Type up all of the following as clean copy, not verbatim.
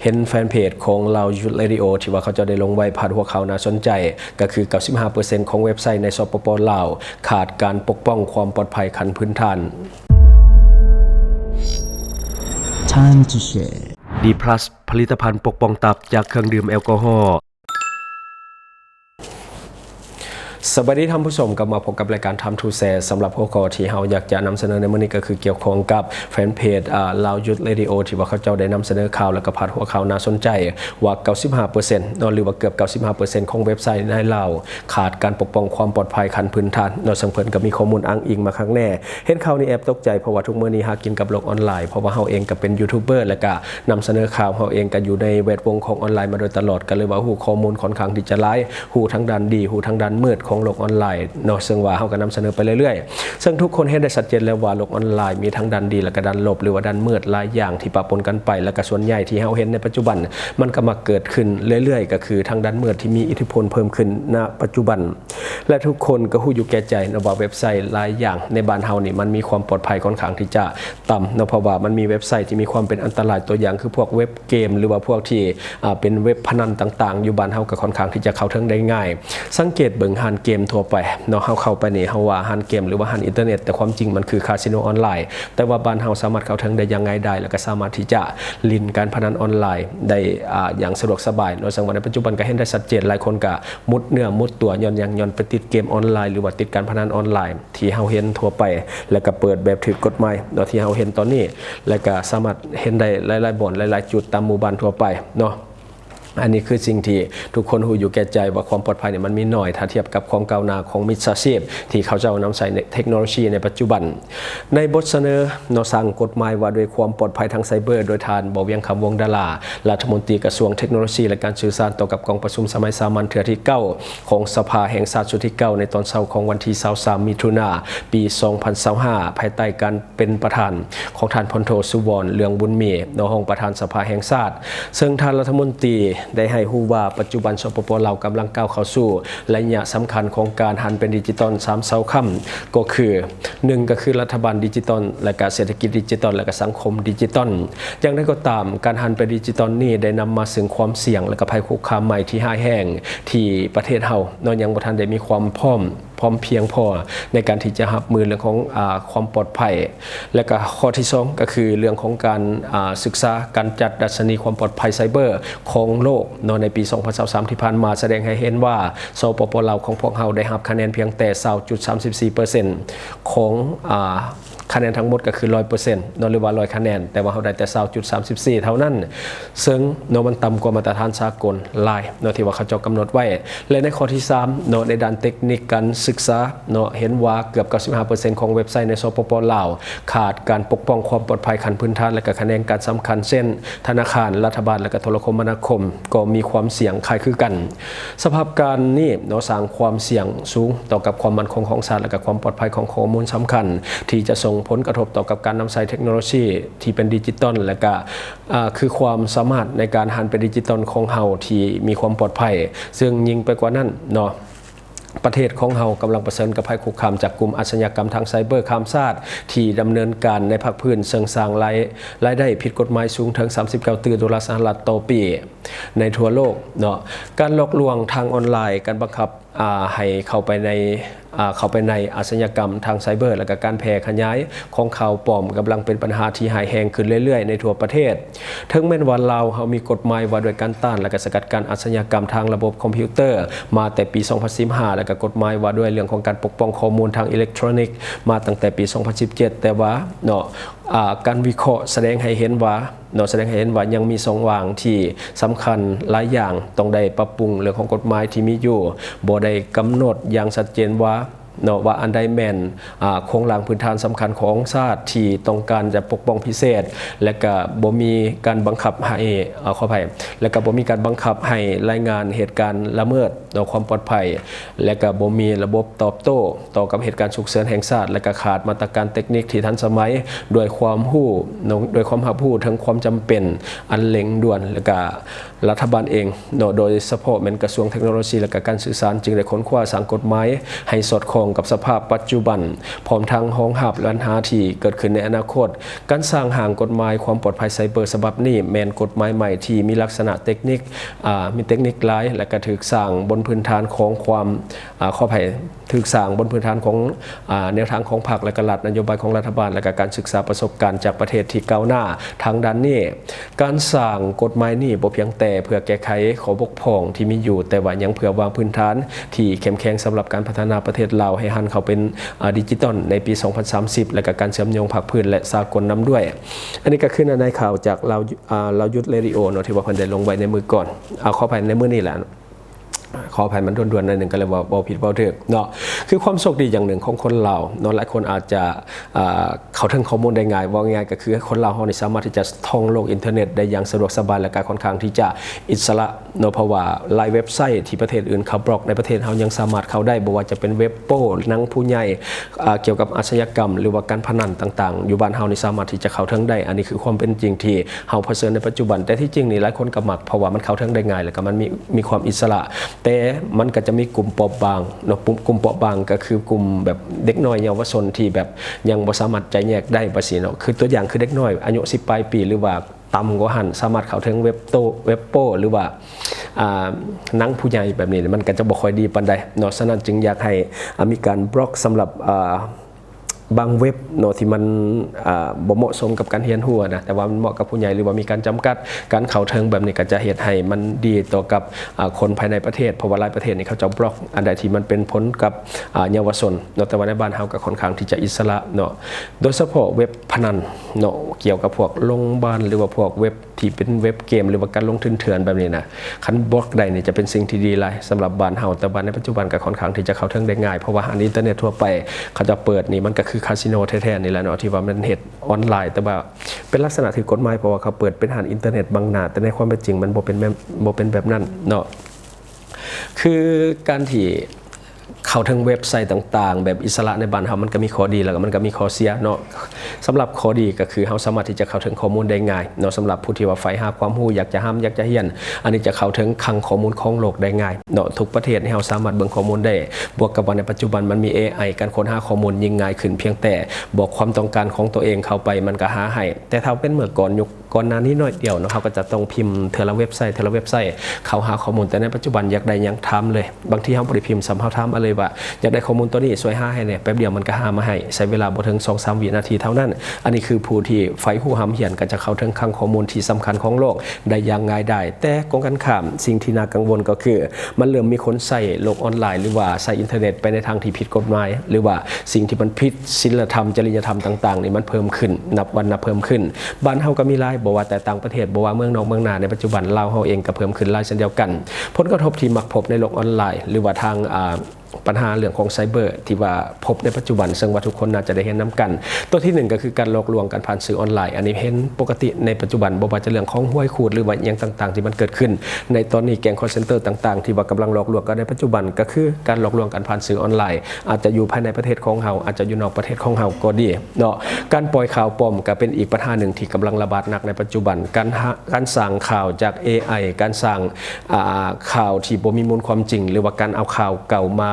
เห็นแฟนเพจของเรายูเรดิโอที่ว่าเขาจะได้ลงไว้ผ่านหัวข่าวน่าสนใจก็คือ 95% ของเว็บไซต์ในสปป.ลาวขาดการปกป้องความปลอดภัยขั้นพื้นฐาน Time to share D+ ผลิตภัณฑ์ปกป้องตับจากเครื่องดื่มแอลกอฮอล์สวัสดีท่านผู้ชมกลับมาพบกับรายการ Time to Share สำหรับหัวข้อที่เราอยากจะนำเสนอในมื้อนี้ก็คือเกี่ยวข้องกับแฟนเพจลาวยูเรดิโอที่ว่าเขาเจ้าได้นำเสนอข่าวและก็พาดหัวข่าวน่าสนใจว่า 95% หรือว่าเกือบ 95% ของเว็บไซต์ในลาวขาดการปกป้องความปลอดภัยขั้นพื้นฐานซึ่งเพิ่นก็มีข้อมูลอ้างอิงมาครั้งแน่เห็นข่าวนี้แอบตกใจเพราะว่าทุกมื้อนี้หากินกับโลกออนไลน์เพราะว่าเฮาเองก็เป็นยูทูบเบอร์และก็นำเสนอข่าวเฮาเองก็อยู่ในแวดวงของออนไลน์มาโดยตลอดก็เลยว่าฮู้ข้อมูลค่อนข้างที่จะหลายฮู้ทั้งด้านดีฮู้ทั้งด้านมืดของโลกออนไลน์ซึ่งว่าเขาก็นำเสนอไปเรื่อยๆซึ่งทุกคนเห็นได้ชัดเจนแล้วว่าโลกออนไลน์มีทั้งด้านดีและก็ด้านลบหรือว่าด้านมืดหลายอย่างที่ปะปนกันไปและก็ส่วนใหญ่ที่เราเห็นในปัจจุบันมันก็มาเกิดขึ้นเรื่อยๆก็คือทางด้านมืดที่มีอิทธิพลเพิ่มขึ้นณปัจจุบันและทุกคนก็ฮู้อยู่แก่ใจว่าเว็บไซต์หลายอย่างในบ้านเฮานี่มันมีความปลอดภัยค่อนข้างที่จะต่ำเพราะว่ามันมีเว็บไซต์ที่มีความเป็นอันตรายตัวอย่างคือพวกเว็บเกมหรือว่าพวกที่เป็นเว็บพนันต่างๆอยู่บ้านเฮาก็ค่อนข้างที่จะเข้าถึงได้ง่ายสังเกตเบิ่งหานเกมทั่วไปเฮาเข้าไปนี่เฮาว่าหันเกมหรือว่าหันอินเทอร์เน็ตแต่ความจริงมันคือคาสิโนออนไลน์แต่ว่าบ้านเฮาสามารถเข้าถึงได้อย่างง่ายดายแล้วก็สามารถที่จะลินการพนันออนไลน์ได้อย่างสะดวกสบายโดยสังในปัจจุบันก็เห็นได้ชัดเจนหลายคนก็มุดเนื้อมุดตัวย้อนไปติดเกมออนไลน์หรือว่าติดการพนันออนไลน์ที่เฮาเห็นทั่วไปแล้วก็เปิดแบบถูกกฎหมายที่เฮาเห็นตอนนี้แล้วก็สามารถเห็นได้หลายๆบ่อนหลายๆจุดตามหมู่บ้านทั่วไปเนาะอันนี้คือสิ่งที่ทุกคนหูอยู่แก่ใจว่าความปลอดภัยเนี่ยมันมีน้อยถ้าเทียบกับความก้าวหน้าของมิจฉาชีพที่เขาจะเอานำใส่ในเทคโนโลยีในปัจจุบันในบทเสนอสั่งกฎหมายว่าด้วยความปลอดภัยทางไซเบอร์โดยทานบ่เวียงคำวงศ์ดารารัฐมนตรีกระทรวงเทคโนโลยีและการสื่อสารต่อกับกองประชุมสมัยสามัญเทื่อที่ 9ของสภาแห่งชาติชุดที่ 9ในตอนเช้าของวันที่23มิถุนายนปี 2025ภายใต้การเป็นประธานของท่านพลโทสุวรรณเรืองบุญมีในห้องประธานสภาแห่งชาติซึ่งท่านรัฐมนตรีได้ให้ฮู้ว่าปัจจุบันสปป.ลาวกำลังก้าวเข้าสู่ระยะสำคัญของการหันเป็นดิจิตอล3เสาค้ำก็คือ1ก็คือรัฐบาลดิจิตอลและการเศรษฐกิจดิจิตอลและก็สังคมดิจิตอลอย่างไรก็ตามการหันเป็นดิจิตอลนี้ได้นำมาซึ่งความเสี่ยงและก็ภัยคุกคามใหม่ที่ร้ายแรงที่ประเทศเฮายังบ่ทันได้มีความพร้อมเพียงพอในการที่จะรับมือเรื่องของความปลอดภัยและก็ข้อที่2ก็คือเรื่องของการศึกษาการจัดดัชนีความปลอดภัยไซเบอร์ของโลกในปี 2023 ที่ผ่านมาแสดงให้เห็นว่าสปป.ลาวของพวกเราได้รับคะแนนเพียงแต่ 20.34% ของคะแนนทั้งหมดก็คือ 100% หรือว่า100คะแนนแต่ว่าเราได้แต่ 20.34 เท่านั้นซึ่งมันต่ำกว่ามาตรฐานสากลหลายที่ว่าเขาจะกำหนดไว้และในข้อที่3ในด้านเทคนิคการศึกษาเห็นว่าเกือบ 95% ของเว็บไซต์ในสปป.ลาวขาดการปกป้องความปลอดภัยขั้นพื้นฐานและก็คะแนนการสำคัญเช่นธนาคารรัฐบาลและก็โทรคมนาคมก็มีความเสี่ยงคล้ายคือกันสภาพการนี้สร้างความเสี่ยงสูงต่อกับความมั่นคงของชาติและก็ความปลอดภัยของข้อมูลสำคัญที่จะส่งผลกระทบต่อกับการนำใช้เทคโนโลยีที่เป็นดิจิตอลและก็คือความสามารถในการหันเป็นดิจิตอลของเฮาที่มีความปลอดภัยซึ่งยิ่งไปกว่านั้นประเทศของเฮากำลังเผชิญกับภัยคุกคามจากกลุ่มอาชญากรรมทางไซเบอร์ข้ามชาติที่ดำเนินการในภาคพื้นเสริมสร้างรายได้ผิดกฎหมายสูงถึง$39 ตรีสหรัฐต่อปีในทั่วโลกการหลอกลวงทางออนไลน์การบังคับให้เข้าไปในอาชญากรรมทางไซเบอร์และก็การแพร่ขยายของข่าวปลอมกำลังเป็นปัญหาที่หายแรงขึ้นเรื่อยๆในทั่วประเทศถึงแม้ว่าลาวเฮามีกฎหมายว่าด้วยการต้านและก็สกัดกั้นอาชญากรรมทางระบบคอมพิวเตอร์มาแต่ปี 2015และก็กฎหมายว่าด้วยเรื่องของการปกป้องข้อมูลทางอิเล็กทรอนิกส์มาตั้งแต่ปี 2017แต่ว่าการวิเคราะห์แสดงให้เห็นว่ายังมีช่องว่างที่สำคัญหลายอย่างต้องได้ปรับปรุงเรื่องของกฎหมายที่มีอยู่บ่ได้กำหนดอย่างชัดเจนว่าอันใดแม่นโครงหลังพื้นฐานสำคัญของชาติที่ต้องการจะปกป้องพิเศษและก็บ่มีการบังคับให้ขออภัยและก็บ่มีการบังคับให้รายงานเหตุการณ์ละเมิดความปลอดภัยและก็บ่มีระบบตอบโต้ต่อกับเหตุการณ์ฉุกเฉินแห่งชาติและก็ขาดมาตรการเทคนิคที่ทันสมัยด้วยความรับรู้ถึงความจำเป็นอันเร่งด่วนและก็รัฐบาลเองโดยเฉพาะเป็นกระทรวงเทคโนโลยีและก็การสื่อสารจึงได้ค้นคว้าสร้างกฎหมายให้สอดคล้อง องกับสภาพปัจจุบันพร้อมทั้งห้องหับและปัญหาที่เกิดขึ้นในอนาคตการสร้างห่างกฎหมายความปลอดภัยไซเบอร์ฉบับนี้แมนกฎหมายใหม่ที่มีลักษณะเทคนิคมีเทคนิคหลายและก็ถูกสร้างบนพื้นฐานของความข้อภัยถูกสร้างบนพื้นฐานของแนวทางของพรรคและก็หลักนโยบายของรัฐบาลและก็การศึกษาประสบการณ์จากประเทศที่ก้าวหน้าทางด้านนี้การสร้างกฎหมายนี้บ่เพียงแต่เพื่อแก้ไขข้อบกพร่องที่มีอยู่แต่ว่ายังเพื่อวางพื้นฐานที่เข้มแข็งสำหรับการพัฒนาประเทศลาวให้หันเข้าเป็นดิจิตอลในปี 2030 และก็การเชื่อมโยงภาคพื้นและสากลนำด้วยอันนี้ก็ขึ้นในข่าวจากเรายุทธเรดิโอเนาะที่ว่าเพิ่นได้ลงไว้ในมือก่อนเอาเข้าไปในมือนี่แหละขออภัยมันด่วนๆหนึ่งก็เลยว่าเบาผิดเบาถูกเนาะคือความโชคดีอย่างหนึ่งของคนเราเนาะหลายคนอาจจะเขาถึงข้อมูลได้ง่ายว่าง่ายก็คือคนเราเนี่ยสามารถที่จะท่องโลกอินเทอร์เน็ตได้อย่างสะดวกสบายและการค่อนข้างที่จะอิสระเนาะเพราะว่าไลน์เว็บไซต์ที่ประเทศอื่นเขาบล็อกในประเทศเรายังสามารถเข้าได้บ่ว่าจะเป็นเว็บโป้หนังผู้ใหญ่เกี่ยวกับอาชญากรรมหรือว่าการพนันต่างๆอยู่บ้านเรานี่สามารถที่จะเข้าถึงได้อันนี้คือความเป็นจริงที่เราเผชิญในปัจจุบันแต่ที่จริงนี่หลายคนก็มักเพราะว่ามันเข้าถึงได้ง่ายแล้วก็มันมีความอิสระแต่มันก็จะมีกลุ่มเปราะบางเนาะกลุ่มเปราะบางก็คือกลุ่มแบบเด็กน้อยเยาวชนที่แบบยังบ่สามารถใจแยกได้บ่สิเนาะคือตัวอย่างคือเด็กน้อยอายุ10 ปลายปีหรือว่าต่ำกว่าหันสามารถเข้าถึงเว็บโป้หรือว่าหนังผู้ใหญ่แบบนี้มันก็จะบ่ค่อยดีปานใดเนาะฉะนั้นจึงอยากให้มีการบล็อกสำหรับบางเว็บเนาะที่มันบ่เหมาะสมกับการเรียนรู้นะแต่ว่ามันเหมาะกับผู้ใหญ่หรือว่ามีการจำกัดการเข้าถึงแบบนี้ก็จะเฮ็ดให้มันดีต่อกับคนภายในประเทศเพราะว่าหลายประเทศนี่เขาจะบล็อกอันใดที่มันเป็นผลกับเยาวชนเนาะแต่ว่าในบ้านเฮาก็ค่อนข้างที่จะอิสระเนาะโดยเฉพาะเว็บพนันเนาะเกี่ยวกับพวกโรงพยาบาลหรือว่าพวกเว็บที่เป็นเว็บเกมหรือว่าการลงทุนเถื่อนแบบนี้นะคันบล็อกได้นี่จะเป็นสิ่งที่ดีหลายสำหรับบ้านเฮาแต่บ้านในปัจจุบันก็ค่อนข้างที่จะเข้าถึงได้ง่ายเพราะว่าอินเทอร์เน็ตทั่วไปเขาจะเปิดนี่มันก็คือคาสิโนแท้ๆนี่แหละเนาะที่ว่ามันเฮ็ดออนไลน์แต่ว่าเป็นลักษณะที่กฎหมายเพราะว่าเขาเปิดเป็นอินเทอร์เน็ตบางหน้าแต่ในความเป็นจริงมันบ่เป็นแบบนั้นเนาะคือการที่เข้าถึงเว็บไซต์ต่างๆแบบอิสระในบ้านเฮามันก็มีข้อดีแล้วก็มันก็มีข้อเสียเนาะสำหรับข้อดีก็คือเฮาสามารถที่จะเข้าถึงข้อมูลได้ง่ายเนาะสำหรับผู้ที่ว่าใฝ่หาความรู้อยากจะอยากจะเรียนอันนี้จะเข้าถึงคลังข้อมูลของโลกได้ง่ายเนาะทุกประเทศที่เฮาสามารถเบิ่งข้อมูลได้บวกกับว่าในปัจจุบันมันมี AI การค้นหาข้อมูลยิ่งง่ายขึ้นเพียงแต่บอกความต้องการของตัวเองเข้าไปมันก็หาให้แต่ถ้าเป็นเมื่อก่อนยุคก่อนหน้านี้น้อยเดียวเนาะเขาก็จะต้องพิมพ์เทอละเว็บไซต์เขาหาข้อมูลแต่ในปัจจุบันอยากได้ยังถามเลยบางทีเฮาบ่ได้พิมพ์ซ้ำเฮาถามอะไรว่าอยากได้ข้อมูลตัวนี้ช่วยหาให้เนี่ยแป๊บเดียวมันก็หามาให้ใช้เวลาบ่ถึง 2-3 วินาทีเท่านั้นอันนี้คือผู้ที่ใฝ่รู้หำเหียนก็จะเข้าถึงคลังข้อมูลที่สำคัญของโลกได้อย่างง่ายดายแต่กองกันข้ามสิ่งที่น่ากังวลก็คือมันเริ่มมีคนใช้โลกออนไลน์หรือว่าใช้อินเทอร์เน็ตไปในทางที่ผิดกฎหมายหรือว่าสิ่งที่มันผิดศีลธรรมจริยธรรมต่างๆนี่มันเพิ่มขึ้นนับวันนับเพิ่มขึ้นบ้านเฮาก็มีหลายบ่ว่าแต่ต่างประเทศบ่ว่าเมืองนอกเมืองนาในปัจจุบันลาวเฮาเองก็เพิ่มขึ้นหลายเช่นเดียวกันผลกระทบที่มักพบในโลกออนไลน์หรือว่าทางปัญหาเรื่องของไซเบอร์ที่ว่าพบในปัจจุบันซึ่งว่าทุกคนน่าจะได้เห็นน้ำกันตัวที่1ก็คือการหลอกลวงกันผ่านสื่อออนไลน์อันนี้เห็นปกติในปัจจุบันบ่ว่าจะเรื่องของห้วยขูดหรือว่าอย่างต่างๆที่มันเกิดขึ้นในตอนนี้แก๊งคอลเซ็นเตอร์ต่างๆที่ว่ากำลังหลอกลวงกันในปัจจุบันก็คือการหลอกลวงกันผ่านสื่อออนไลน์อาจจะอยู่ภายในประเทศของเฮาอาจจะอยู่นอกประเทศของเฮาก็ดีเนาะการปล่อยข่าวปลอมก็เป็นอีกปัญหาหนึ่งที่กำลังระบาดหนักในปัจจุบันการสร้างข่าวจาก AI การสร้างข่าวที่บ่มีมูลความจริงหรือว่าการเอาข่าวเก่ามา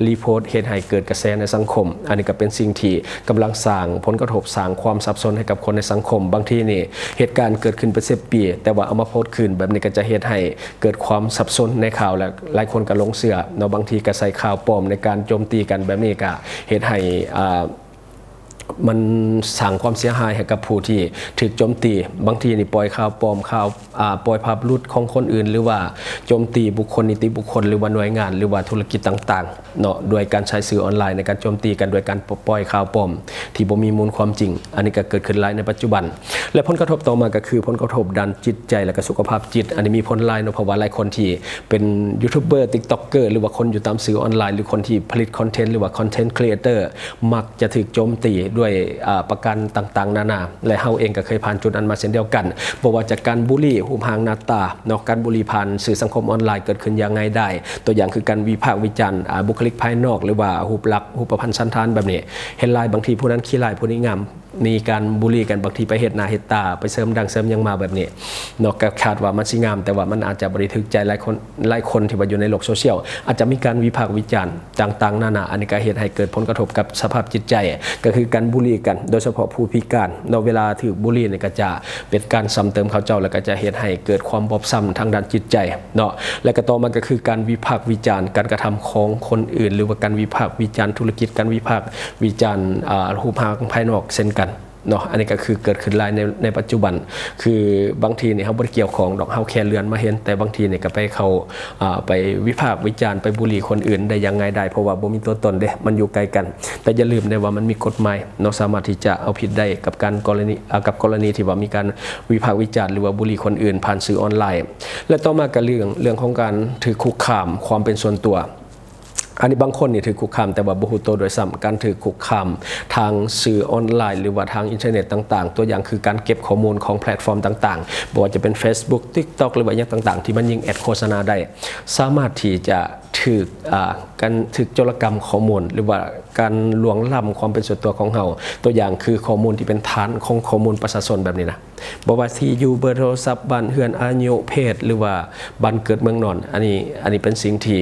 รีโพสต์เหตุให้เกิดกระแสในสังคมอันนี้ก็เป็นสิ่งที่กำลังสร้างผลกระทบสร้างความสับสนให้กับคนในสังคมบางทีนี่เหตุการณ์เกิดขึ้นเป็น10 ปีแต่ว่าเอามาโพสต์ขึ้นแบบนี้ก็จะเหตุให้เกิดความสับสนในข่าวและหลายคนก็หลงเชื่อเนาะบางทีก็ใส่ข่าวปลอมในการโจมตีกันแบบนี้ก็เหตุให้มันสร้างความเสียหายให้กับผู้ที่ถูกโจมตีบางทีนี่ปล่อยข่าวปลอมข่าวปล่อยภาพหลุดของคนอื่นหรือว่าโจมตีบุคคลนิติบุคคลหรือว่าหน่วยงานหรือว่าธุรกิจต่างๆเนาะโดยการใช้สื่อออนไลน์ในการโจมตีกันโดยการปล่อยข่าวปลอมที่บ่มีมูลความจริงอันนี้ก็เกิดขึ้นหลายในปัจจุบันและผลกระทบต่อมาก็คือผลกระทบด้านจิตใจและก็สุขภาพจิตอันนี้มีผลหลายเนาะเพราะว่าหลายคนที่เป็นยูทูบเบอร์ TikToker หรือว่าคนอยู่ตามสื่อออนไลน์หรือคนที่ผลิตคอนเทนต์หรือว่าคอนเทนต์ครีเอเตอร์มักจะถูกโจมตีด้วยประการต่างๆนานาและเฮาเองก็เคยผ่านจุดนั้นมาเช่นเดียวกันบ่ว่าจากการบูลลี่หุบหางหน้าตาเนาะการบูลลี่ผ่านสื่อสังคมออนไลน์เกิดขึ้นอย่างง่ายได้ตัวอย่างคือการวิพากษ์วิจารณ์บุคลิกภายนอกหรือว่ารูปลักษณ์รูปพรรณสันฐานแบบนี้เห็นลายบางทีผู้นั้นขี้ลายผู้นี้งาม มีการบูลลี่กันบางทีไปเฮ็ดหน้าเฮ็ดตาไปเสริมดังเสริมยังมาแบบนี้เนาะก็คาดว่ามันสิงามแต่ว่ามันอาจจะบ่ได้ถึกใจหลายคนที่ว่าอยู่ในโลกโซเชียลอาจจะมีการวิพากษ์วิจารณ์ต่างๆนานาอันนี้ก็เฮ็ดให้เกิดผลกระทบกับสภาพจิตใจก็คือการบูลลี่กันโดยเฉพาะผู้พิการเนาะเวลาถูกบูลลี่นี่ก็จะเป็นการซ้ำเติมเขาเจ้าแล้วก็จะเฮ็ดให้เกิดความบอบช้ำทางด้านจิตใจเนาะและก็ต่อมาก็คือการวิพากษ์วิจารณ์การกระทำของคนอื่นหรือว่าการวิพากษ์วิจารณ์ธุรกิจการวิพากษ์วิจารณ์รูปร่างภายนอกเช่นกันเนาะอันนี้ก็คือเกิดขึ้นหลายในปัจจุบันคือบางทีเนี่ยเขาบ่ได้เกี่ยวของดอกเฮาแค่เลือนมาเห็นแต่บางทีเนี่ยก็ไปเขาไปวิพากษ์วิจารณ์ไปบูลลี่คนอื่นได้ยังไงได้เพราะว่าบ่มีตัวตนเด้มันอยู่ไกลกันแต่อย่าลืมได้ว่ามันมีกฎหมายเนาะสามารถที่จะเอาผิดได้กับกรณีที่ว่ามีการวิพากษ์วิจารณ์หรือว่าบูลลี่คนอื่นผ่านสื่อออนไลน์และต่อมาก็เรื่องของการถือคุกคามความเป็นส่วนตัวอันนี้บางคนนี่ถือคุกคามแต่ว่าบ่ฮู้ตัวโดยซ้ำการถือคุกคามทางสื่อออนไลน์หรือว่าทางอินเทอร์เน็ตต่างๆตัวอย่างคือการเก็บข้อมูลของแพลตฟอร์มต่างๆบ่ว่าจะเป็น Facebook TikTok หรือว่าอย่างต่างๆที่มันยิงแอดโฆษณาได้สามารถที่จะการถึกโจรกรรมข้อมูลหรือว่าการลวงล้ำความเป็นส่วนตัวของเฮาตัวอย่างคือข้อมูลที่เป็นฐานของข้อมูลประชาชนแบบนี้นะบ่ว่าที่อยู่เบอร์โทรศัพท์บ้านเฮือนอายุเพศหรือว่าบ้านเกิดเมืองนอนอันนี้เป็นสิ่งที่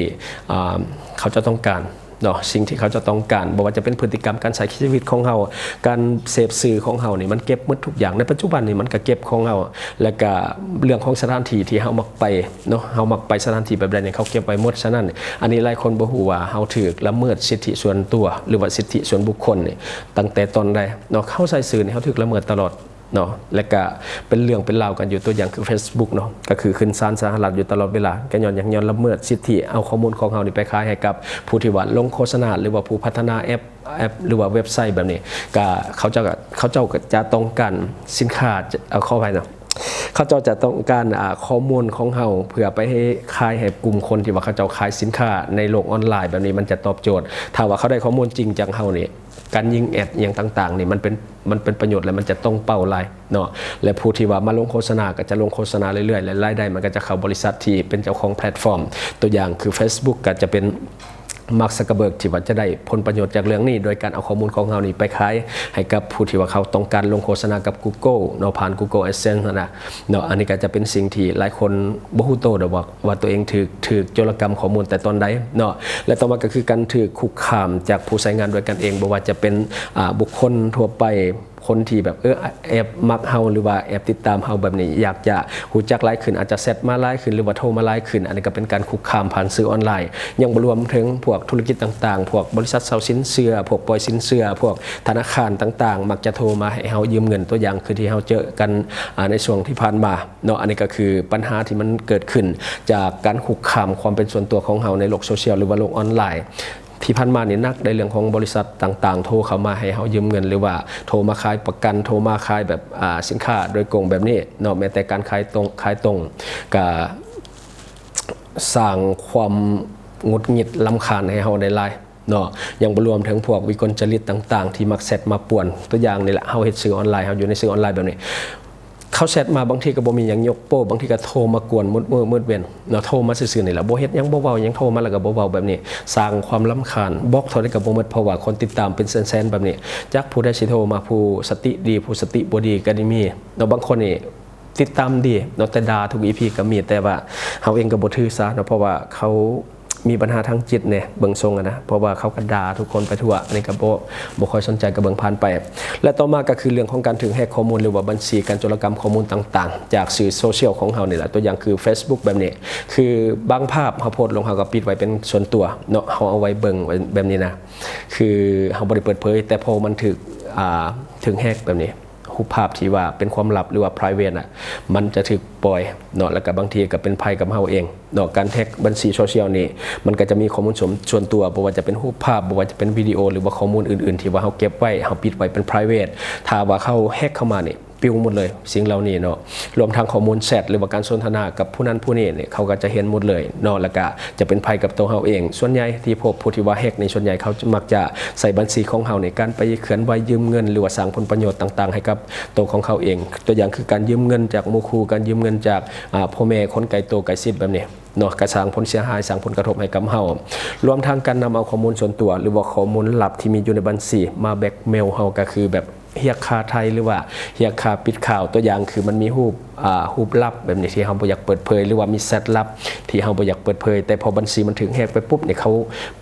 เขาจะต้องการเนาะสิ่งที่เขาจะต้องการบอกว่าจะเป็นพฤติกรรมการใช้ชีวิตของเฮาการเสพสื่อของเฮานี่มันเก็บหมดทุกอย่างในปัจจุบันนี่มันก็เก็บของเฮาแล้วก็เรื่องของสถานที่ที่เฮามักไปเนาะเฮามักไปสถานที่แบบใดเนี่ยเขาเก็บไว้หมดฉะนั้นอันนี้หลายคนบ่ฮู้ว่าเฮาถูกละเมิดสิทธิส่วนตัวหรือว่าสิทธิส่วนบุคคลนี่ตั้งแต่ตอนใดเนาะเข้าใส่สื่อนี่เฮาถูกละเมิดตลอดเนาะและก็เป็นเรื่องเป็นราวกันอยู่ตัวอย่างคือ Facebook เนาะก็คือขึ้นศาลสหรัฐอยู่ตลอดเวลาก็ย้อนละเมิดสิทธิเอาข้อมูลของเฮานี่ไปขายให้กับผู้ที่ว่าลงโฆษณาหรือว่าผู้พัฒนาแอปหรือว่าเว็บไซต์แบบนี้ก็เขาเจ้าก็จะต้องการสินค้าเอาเข้าไปเนาะเขาเจ้าจะต้องการข้อมูลของเฮาเพื่อไปให้ขายให้กลุ่มคนที่ว่าเขาเจ้าขายสินค้าในโลกออนไลน์แบบนี้มันจะตอบโจทย์ถ้าว่าเขาได้ข้อมูลจริงจากเฮานี่การยิงแอดอย่างต่างๆนี่มันเป็นประโยชน์และมันจะต้องเป้าหลายเนาะและผู้ที่ว่ามาลงโฆษณาก็จะลงโฆษณาเรื่อยๆและรายได้มันก็จะเข้าบริษัทที่เป็นเจ้าของแพลตฟอร์มตัวอย่างคือ Facebook ก็จะเป็นมาร์ค ซักเคอร์เบิร์กที่ว่าจะได้ผลประโยชน์จากเรื่องนี้โดยการเอาข้อมูลของเรานี่ไปขายให้กับผู้ที่ว่าเขาต้องการลงโฆษณากับ Google เนาะผ่าน Google AdSense นะเนาะอันนี้ก็จะเป็นสิ่งที่หลายคนบ่ฮู้โตได้ว่าตัวเองถูกโจรกรรมข้อมูลแต่ตอนใดเนาะและต่อมาก็คือการถูกคุกคามจากผู้ใช้งานโดยกันเองบ่ว่าจะเป็นบุคคลทั่วไปคนที่แบบแอบมักเฮาหรือว่าแอบติดตามเฮาแบบนี้อยากจะฮู้จักหลายขึ้นอาจจะแชทมาหลายขึ้นหรือว่าโทรมาหลายขึ้นอันนี้ก็เป็นการคุกคามผ่านสื่อออนไลน์ยังบ่รวมถึงพวกธุรกิจต่างๆพวกบริษัทเซาสินเชื่อพวกปล่อยสินเชื่อพวกธนาคารต่างๆมักจะโทรมาให้เฮายืมเงินตัวอย่างคือที่เฮาเจอกันในช่วงที่ผ่านมาเนาะอันนี้ก็คือปัญหาที่มันเกิดขึ้นจากการคุกคามความเป็นส่วนตัวของเฮาในโลกโซเชียลหรือว่าโลกออนไลน์ที่ผ่านมานี่นักในเรื่องของบริษัทต่างๆโทรเข้ามาให้เฮายืมเงินหรือว่าโทรมาขายประกันโทรมาขายแบบสินค้าโดยตรงแบบนี้เนาะแม้แต่การขายตรงก็สร้างความหงุดหงิดรำคาญให้เฮาได้หลายเนาะยังบ่รวมถึงพวกวิกลจริตต่างๆที่มักแชทมาป่วนตัวอย่างนี่แหละเฮาเฮ็ดสื่อออนไลน์เฮาอยู่ในสื่อออนไลน์แบบนี้เขาแชทมาบางทีก็บ่มีหยังยกโป้บางทีก็โทรมากวนมืดเว้นเนาะโทรมาซื่อๆนี่แหละบ่เฮ็ดหยังบ่เว้าหยังโทรมาแล้วก็บ่เว้าแบบนี้สร้างความรำคาญบล็อกเท่าใดก็บ่หมดเพราะว่าคนติดตามเป็นแสนๆแบบนี้จักผู้ใดสิโทรมาผู้สติดีผู้สติบ่ดีก็ได้มีเนาะบางคนนี่ติดตามดีเนาะแต่ด่าทุก EP ก็มีแต่ว่าเฮาเองก็บ่ถือซะเนาะเพราะว่าเขามีปัญหาทางจิตเนี่ยเบิ่งทรงนะเพราะว่าเขาก็ด่าทุกคนไปทั่วอันนี้ก็บ่ค่อยสนใจกับเบิ่งผ่านไปและต่อมาก็คือเรื่องของการถึงแฮกข้อมูลหรือว่าบัญชีการโจรกรรมข้อมูลต่างๆจากสื่อโซเชียลของเฮานี่แหละตัวอย่างคือ Facebook แบบนี้คือบางภาพเฮาโพสต์ลงเฮาก็ปิดไว้เป็นส่วนตัวเนาะเฮาเอาไว้เบิ่งแบบนี้นะคือเฮาบ่ได้เปิดเผยแต่พอมันถึงแฮกแบบนี้รูปภาพที่ว่าเป็นความลับหรือว่า private น่ะมันจะถูกปล่อยเนาะแล้วก็บางทีก็เป็นภัยกับเฮาเองเนาะการแฮ็กบัญชีโซเชียลนี่มันก็จะมีข้อมูลส่วนตัวบ่ว่าจะเป็นรูปภาพบ่ว่าจะเป็นวิดีโอหรือว่าข้อมูลอื่นๆที่ว่าเฮาเก็บไว้เฮาปิดไว้เป็น private ถ้าว่าเขาแฮ็กเข้ามานี่ปิวหมดเลยสิ่งเหล่านี้เนาะรวมทั้งข้อมูลแชทหรือว่าการสนทนากับผู้นั้นผู้นี้เนี่ยเขาก็จะเห็นหมดเลยเนาะแล้วก็จะเป็นภัยกับตัวเฮาเองส่วนใหญ่ที่พบผู้ที่ว่าแฮกในส่วนใหญ่เขามักจะใส่บัญชีของเฮาในการไปเคลื่อนไหวยืมเงินหรือว่าสร้างผลประโยชน์ต่างๆให้กับตัวของเขาเองตัวอย่างคือการยืมเงินจากหมู่คู่การยืมเงินจากพ่อแม่คนไกลตัวไกลชิดแบบนี้เนาะกระสร้างผลเสียหายสร้างผลกระทบให้กับเฮารวมทั้งการนำเอาข้อมูลส่วนตัวหรือว่าข้อมูลลับที่มีอยู่ในบัญชีมาแบล็กเมลเฮาก็คือแบบ เฮียคาไทยหรือว่าเฮียคาปิดข่าวตัวอย่างคือมันมีรูปลับแบบนี้ที่เฮาบ่อยากเปิดเผยหรือว่ามีแชทลับที่เฮาบ่อยากเปิดเผยแต่พอบัญชีมันถึงแฮกไปปุ๊บเนี่ยเขา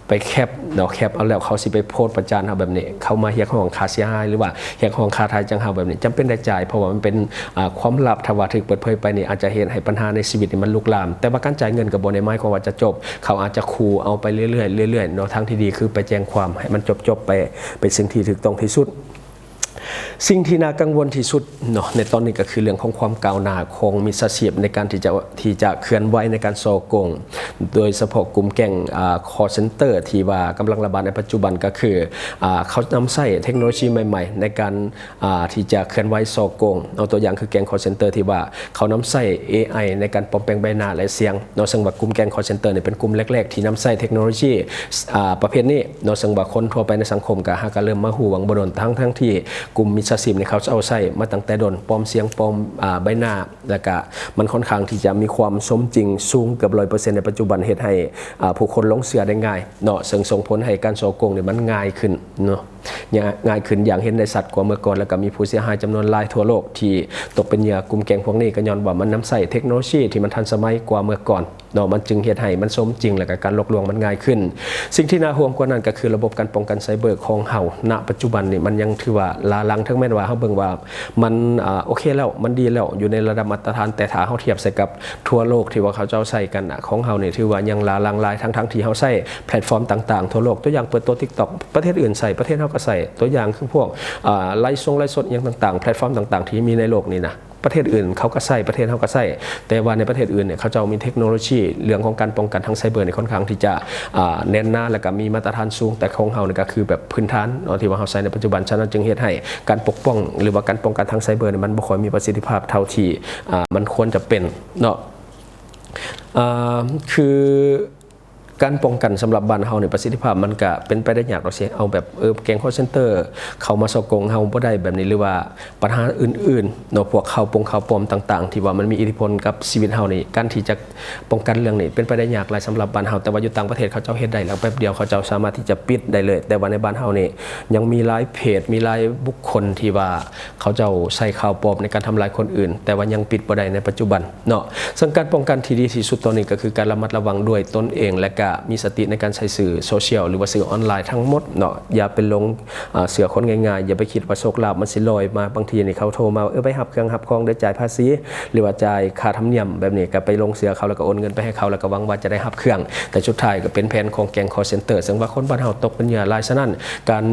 ไปแคปเนาะแคปเอาแล้วเขาสิไปโพสต์ประจานเฮาแบบนี้เขามาเฮียของค่าเสียหายหรือว่าเฮียของค่าไทยจังเฮาแบบนี้จำเป็นได้จ่ายเพราะว่ามันเป็นความลับถ้าว่าถูกเปิดเผยไปนี่อาจจะเห็นให้ปัญหาในชีวิตนี่มันลุกลามแต่ว่าการจ่ายเงินก็บ่ได้หมายความว่าจะจบเขาอาจจะขู่เอาไปเรื่อยๆเรื่อยๆเนาะทางที่ดีคือไปแจ้งความให้มันจบๆไปเป็นสิ่งที่ถูกต้องที่สุดสิ่งที่น่ากังวลที่สุดเนาะในตอนนี้ก็คือเรื่องของความก้าวหน้าของมิจฉาชีพในการที่จะเคลื่อนไหวในการโซโกงโดยเฉพาะกลุ่มแก๊งcall center ที่ว่ากำลังระบาดในปัจจุบันก็คือเขานำใช้เทคโนโลยีใหม่ๆในการที่จะเคลื่อนไหวโซโกงเอาตัวอย่างคือแก๊ง call center ที่ว่าเขานำใช้ AI ในการปลอมแปลงใบหน้าและเสียงเนาะซึ่งว่ากลุ่มแก๊ง call center เนี่ยเป็นกลุ่มแรกๆที่นำใช้เทคโนโลยีประเภทนี้เนาะซึ่งว่าคนทั่วไปในสังคมก็เริ่มมาหูหวังบ่โดนทั้งที่กลุ่มมิจฉาชีพเขาเอาใช้มาตั้งแต่โดนปลอมเสียงปลอมใบหน้าแล้วก็มันค่อนข้างที่จะมีความสมจริงสูงเกือบ 100% ในปัจจุบันเฮ็ดให้ผู้คนหลงเชื่อได้ง่ายเนาะซึ่งส่งผลให้การโซโกงเนี่ยมันง่ายขึ้นเนาะง่ายขึ้นอย่างเห็นได้ชัดกว่าเมื่อก่อนแล้วก็มีผู้เสียหายจำนวนหลายทั่วโลกที่ตกเป็นเหยื่อกลุ่มแก๊งพวกนี้ก็ย้อนว่ามันนำใช้เทคโนโลยีที่มันทันสมัยกว่าเมื่อก่อนเนาะมันจึงเฮ็ดให้มันสมจริงแล้วก็การหลอกลวงมันง่ายขึ้นสิ่งที่น่าห่วงกว่านั้นก็คือระบบการป้องกันไซเบอร์ของเฮาณปัจจุบันนี่มันยังถือว่าล้าหลังทั้งแม้ว่าเฮาเบิ่งว่ามันโอเคแล้วมันดีแล้วอยู่ในระดับมาตรฐานแต่ถ้าเฮาเทียบใส่กับทั่วโลกที่ว่าเขาเจ้าใช้กันของเฮานี่ถือว่ายังล้าหลังหลายทั้งที่เฮาใช้แพลตฟอร์มต่างๆทั่วโลกตัวอย่างเปิดตัว TikTok ประเทศอื่นใส่ประเทศเฮาก็ใส่ตัวอย่างคือพวกไลฟ์สดอย่างต่างๆแพลตฟอร์มต่างๆที่มีในโลกนี้นะประเทศอื่นเขาก็ใส่ประเทศเขาก็ใส่แต่ว่าในประเทศอื่นเนี่ยเขาจะมีเทคโนโลยีเรื่องของการป้องกันทางไซเบอร์เนี่ยค่อนข้างที่จะแน่นหน้าและก็มีมาตรฐานสูงแต่ของเฮาเนี่ยก็คือแบบพื้นฐานที่ว่าเฮาใช้ในปัจจุบันฉะนั้นจึงเฮ็ดให้การปกป้องหรือว่าการป้องกันทางไซเบอร์เนี่ยมันบ่ค่อยมีประสิทธิภาพเท่าที่มันควรจะเป็นเนาะคือการป้องกันสำหรับบ้านเฮาเนี่ยประสิทธิภาพมันก็เป็นไปได้ยากเราเสียเอาแบบแก๊ง call center เข้ามาสกงเฮาบ่ได้แบบนี้หรือว่าปัญหาอื่นๆเนาะพวกข่าวปลอมต่างๆที่ว่ามันมีอิทธิพลกับชีวิตเฮานี่การที่จะป้องกันเรื่องนี้เป็นไปได้ยากหลายสำหรับบ้านเฮาแต่ว่าอยู่ต่างประเทศเขาเจ้าเฮ็ดได้แล้วแป๊บเดียวเขาเจ้าสามารถที่จะปิดได้เลยแต่ว่าในบ้านเฮานี่ยังมีหลายเพจมีหลายบุคคลที่ว่าเขาเจ้าใช้ข่าวปลอมในการทำลายคนอื่นแต่ว่ายังปิดบ่ได้ในปัจจุบันเนาะซึ่งการป้องกันที่ดีที่สุดตอนนี้ก็คือการระมัดระวังด้วยตนเองและก็มีสติในการใช้สื่อโซเชียลหรือว่าสื่อออนไลน์ทั้งหมดเนาะอย่าเป็นลงเสือคนง่ายๆอย่าไปคิดว่าโชคลาภมันสิลอยมาบางทีนี่เขาโทรมาไปหับเครื่องหับของได้จ่ายภาษีหรือว่าจ่ายค่าธรรมเนียมแบบนี้ก็ไปลงเสือเขาแล้วก็โอนเงินไปให้เขาแล้วก็หวังว่าจะได้หับเครื่องแต่สุดท้ายก็เป็นแผนของแก๊ง call center ซึ่งว่าคนบ้านเฮาตกเป็นเหยื่อรายฉะนั้นการ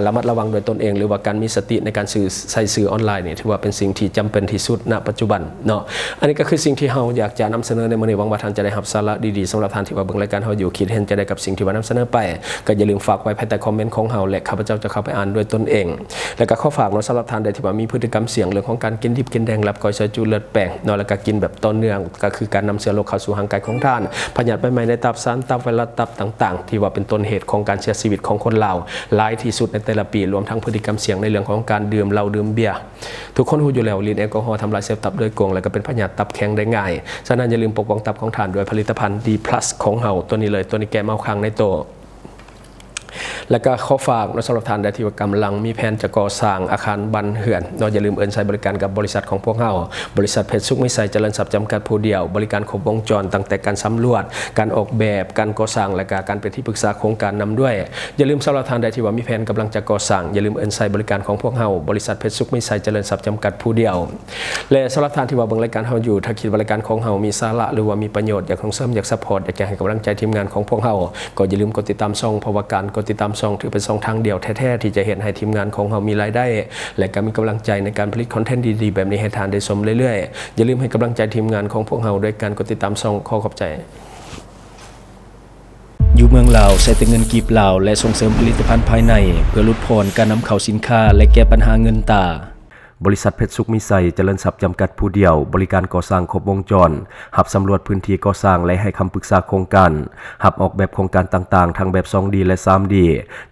ระมัดระวังโดยตนเองหรือว่าการมีสติในการใช้สื่อออนไลน์นี่ถือว่าเป็นสิ่งที่จำเป็นที่สุดณปัจจุบันเนาะอันนี้ก็คือสิ่งที่เฮาอยากจะนำเสนอในมื้อนี้หวังว่าท่านจะได้รับสาระดีๆสำหรับท่านที่ว่าเบิ่งรายการเฮาอยู่คิดเห็นจะได้กับสิ่งที่ว่านำเสนอไปก็อย่าลืมฝากไว้ภายใต้คอมเมนต์ของเฮาและข้าพเจ้าจะเข้าไปอ่านด้วยตนเองแล้วก็ข้อฝากเนาะสำหรับท่านใดที่ว่ามีพฤติกรรมเสี่ยงเรื่องของการกินดิบกินแดงรับก้อยซอยจุเลือดแป้งเนาะแล้วก็กินแบบต่อเนื่องก็คือการนำเชื้อโรคเข้าสู่ร่างกายของท่านพยาธิใหม่ๆในตับสารตับไวรัสตับต่างๆที่ว่าเป็นต้นเหตุของการเสียชีวิตของคนเราหลายที่สุดในแต่ละปีรวมทั้งพฤติกรรมเสี่ยงในเรื่องของการดื่มเหล้าดื่มเบียร์ทุกคนรู้อยู่แล้วลิ้นแอลกอฮอล์ทำลายเซลล์ตับโดยกงแล้วก็เป็นพยาธิตับแข็งได้ง่ายฉะนั้นอย่าลืมปกป้องตับของท่านด้วยผลิตภัณฑ์ D+ ของเฮาตัวนี้เลยตัวนี้แก้เมาคังในโตและก็ข้อฝากสำหรับท่านใดที่กำลังมีแผนจะก่อสร้างอาคารบันเหือนเราอย่าลืมใช้บริการกับบริษัทของพวกเราบริษัทเพชรสุขมิสัยเจริญทรัพย์จำกัดผู้เดียวบริการครบวงจรตั้งแต่การสำรวจการออกแบบการก่อสร้างและการเป็นที่ปรึกษาโครงการนำด้วยอย่าลืมสำหรับท่านใดที่ว่ามีแผนกำลังจะก่อสร้างอย่าลืมใช้บริการของพวกเราบริษัทเพชรสุขมิสัยเจริญทรัพย์จำกัดผู้เดียวและสำหรับท่านที่ว่าเบิ่งรายการเราอยู่ถ้าคิดว่ารายการของเรามีสาระหรือว่ามีประโยชน์อยากส่งเสริมอยากซัพพอร์ตอยากให้กำลังใจทีมงานของพวกเราก็อย่าลืมกดติดตามช่องเพราะว่าการกดติดตามช่องถือเป็นช่องทางเดียวแท้ๆที่จะเห็นให้ทีมงานของเรามีรายได้และก็มีกำลังใจในการผลิตคอนเทนต์ดีๆแบบนี้ให้ทานได้ชมเรื่อยๆอย่าลืมให้กำลังใจทีมงานของพวกเราด้วยการกดติดตามช่องขอขอบใจอยู่เมืองลาวใช้แต่เงินกีบลาวและส่งเสริมผลิตภัณฑ์ภายในเพื่อลดพรการนำเข้าสินค้าและแก้ปัญหาเงินตา บริษัทเพชรสุขมิไซเจริญทรัพย์จำกัดผู้เดียวบริการก่อสร้างครบวงจรหับสำรวจพื้นที่ก่อสร้างและให้คำปรึกษาโครงการหับออกแบบโครงการต่างๆทั้งแบบ 2D และ 3D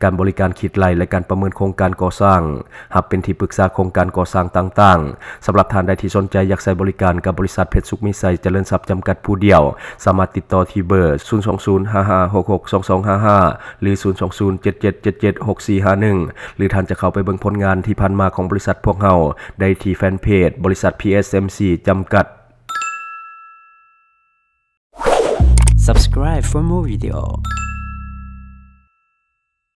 การบริการคิดไล่และการประเมินโครงการก่อสร้างหับเป็นที่ปรึกษาโครงการก่อสร้างต่างๆสำหรับท่านใดที่สนใจอยากใช้บริการกับบริษัทเพชรสุขมิไซเจริญทรัพย์จำกัดผู้เดียวสามารถติดต่อที่เบอร์ 02055662255 หรือ 02077776451 หรือท่านจะเข้าไปเบิ่งผลงานที่ผ่านมาของบริษัทพวกเราได้ที่แฟนเพจบริษัท PSMC จำกัด Subscribe for more video.